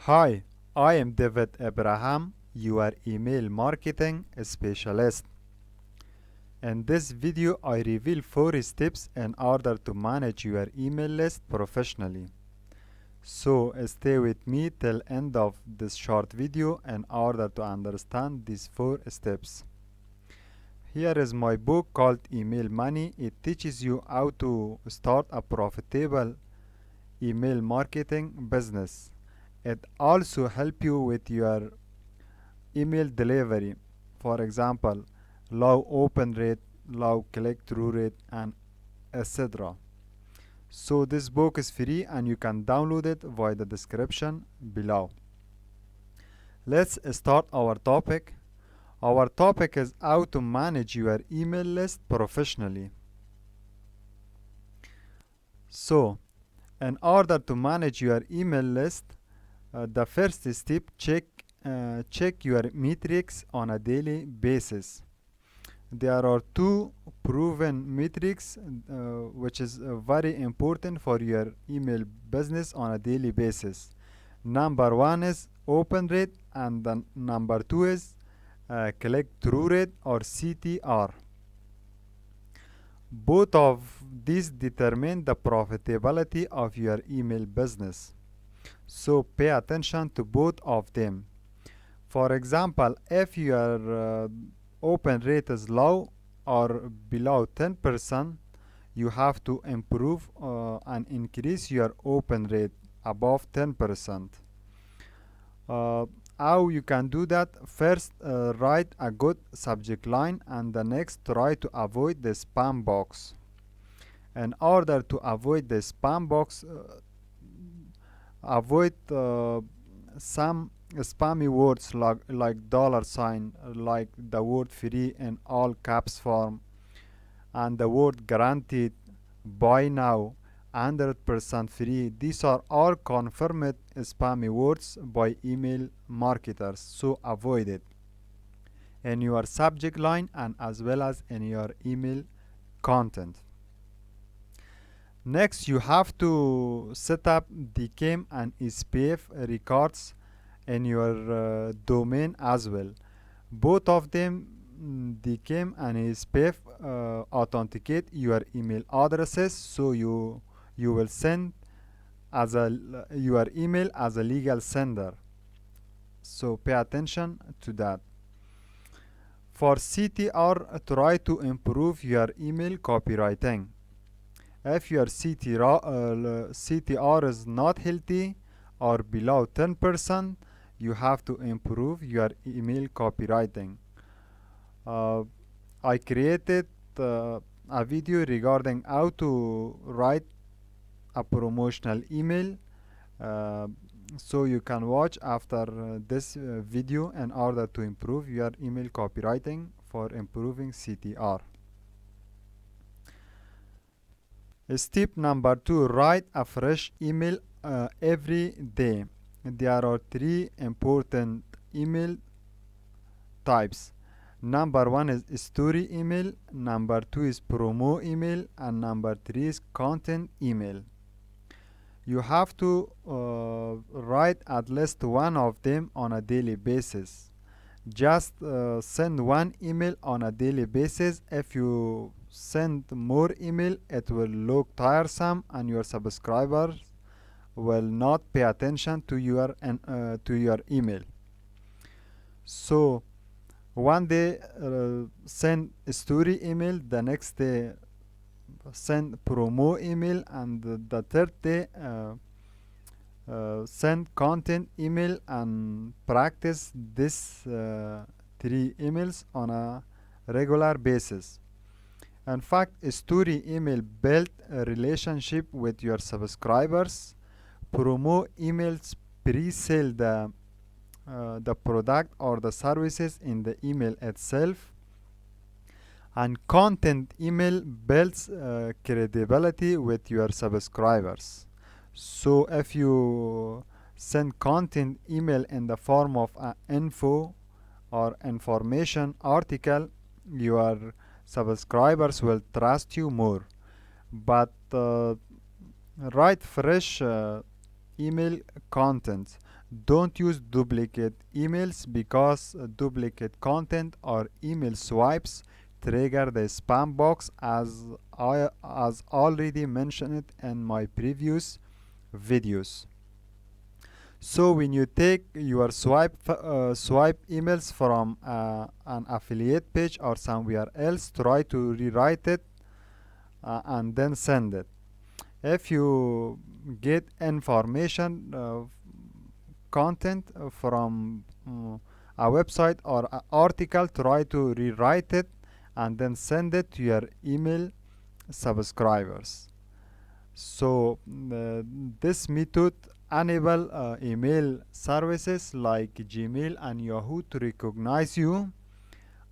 Hi, I am David Abraham, your email marketing specialist. In this video, I reveal 4 steps in order to manage your email list professionally. So stay with me till end of this short video in order to understand these 4 steps. Here is my book called Email Money. It teaches you how to start a profitable email marketing business. It also help you with your email delivery, for example, low open rate, low click-through rate, and etc. So this book is free and you can download it via the description below. Let's start our topic. Our topic is how to manage your email list professionally. So, in order to manage your email list, the first step, check your metrics on a daily basis. There are 2 proven metrics which is very important for your email business on a daily basis. Number 1 is open rate and then number 2 is click-through rate or CTR. Both of these determine the profitability of your email business. So pay attention to both of them. For example, if your open rate is low or below 10%, you have to improve and increase your open rate above 10%. How you can do that? First, write a good subject line, and the next, try to avoid the spam box. In order to avoid the spam box, avoid some spammy words like dollar sign, like the word free in all caps form, and the word guaranteed, buy now, 100% free. These are all confirmed spammy words by email marketers, so avoid it in your subject line and as well as in your email content. Next, you have to set up DKIM and SPF records in your domain as well. Both of them, DKIM and SPF, authenticate your email addresses, so you will send as your email as a legal sender. So pay attention to that. For CTR, try to improve your email copywriting. If your CTR is not healthy or below 10%, you have to improve your email copywriting. I created a video regarding how to write a promotional email, so you can watch after this video in order to improve your email copywriting for improving CTR. Step number 2, write a fresh email every day. There are 3 important email types. Number 1 is story email, number 2 is promo email, and number 3 is content email. You have to write at least one of them on a daily basis. Just send one email on a daily basis. If you send more email, it will look tiresome and your subscribers will not pay attention to your email. So one day send a story email, the next day send promo email, and the third day send content email, and practice this 3 emails on a regular basis. In fact, a story email build a relationship with your subscribers. Promo emails pre-sell the product or the services in the email itself. And content email builds credibility with your subscribers. So if you send content email in the form of an info or information article, your subscribers will trust you more. But write fresh email content. Don't use duplicate emails because duplicate content or email swipes trigger the spam box, as already mentioned in my previous videos. So when you take your swipe emails from an affiliate page or somewhere else, try to rewrite it and then send it. If you get information content from a website or an article, try to rewrite it and then send it to your email subscribers. So this method enable email services like Gmail and Yahoo to recognize you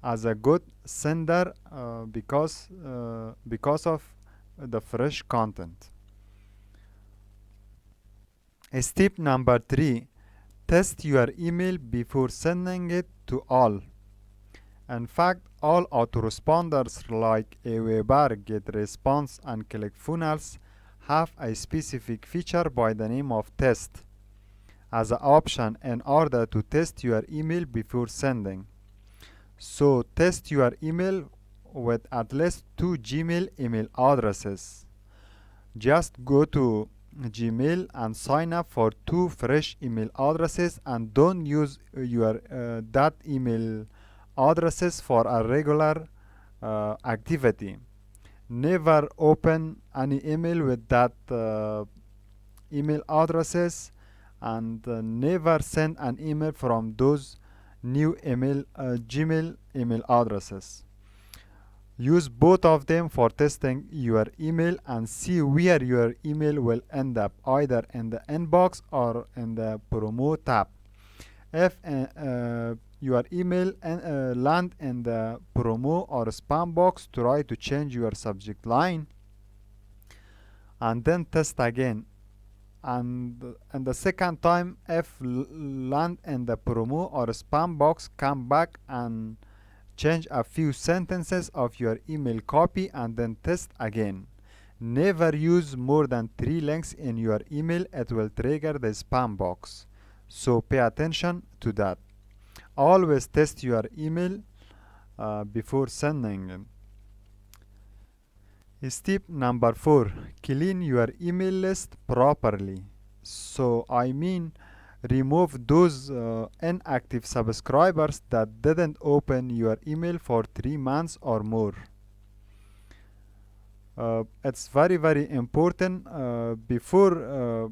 as a good sender because of the fresh content. Step number 3: test your email before sending it to all. In fact, all autoresponders like Aweber, GetResponse, and ClickFunnels have a specific feature by the name of test as an option in order to test your email before sending. So test your email with at least 2 Gmail email addresses. Just go to Gmail and sign up for 2 fresh email addresses, and don't use your that email addresses for a regular activity. Never open any email with that email addresses, and never send an email from those new Gmail email addresses. Use both of them for testing your email and see where your email will end up, either in the inbox or in the promo tab. If your email land in the promo or spam box, try to change your subject line and then test again. And the second time, if land in the promo or spam box, come back and change a few sentences of your email copy and then test again. Never use more than 3 links in your email, it will trigger the spam box. So pay attention to that. Always test your email before sending it. Step number 4: clean your email list properly. So I mean, remove those inactive subscribers that didn't open your email for 3 months or more. It's very important. Before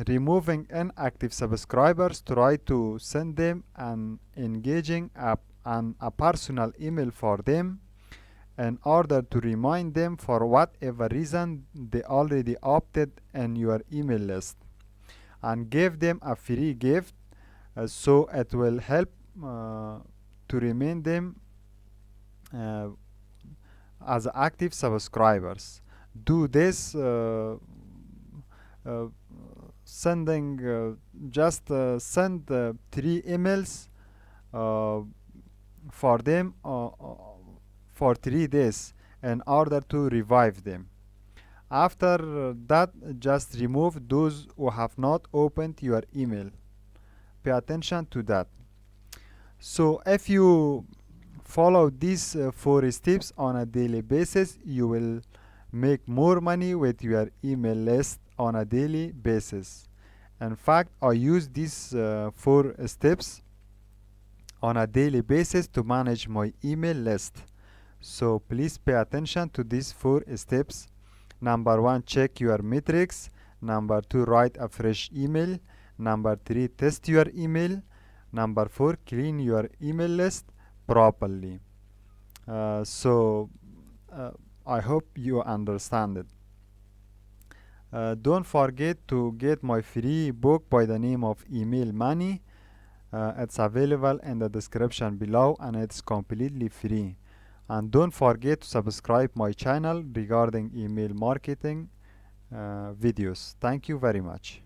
removing inactive subscribers, try to send them an engaging a personal email for them in order to remind them for whatever reason they already opted in your email list, and give them a free gift so it will help to remain them as active subscribers. Do this sending just send 3 emails for them for 3 days in order to revive them. After that, just remove those who have not opened your email. Pay attention to that. So if you follow these 4 steps on a daily basis, you will make more money with your email list on a daily basis. In fact, I use these 4 steps on a daily basis to manage my email list. So please pay attention to these 4 steps. Number 1, check your metrics. Number 2, write a fresh email. Number 3, test your email. Number 4, clean your email list properly. I hope you understand it. Don't forget to get my free book by the name of Email Money. It's available in the description below and it's completely free. And don't forget to subscribe my channel regarding email marketing videos. Thank you very much.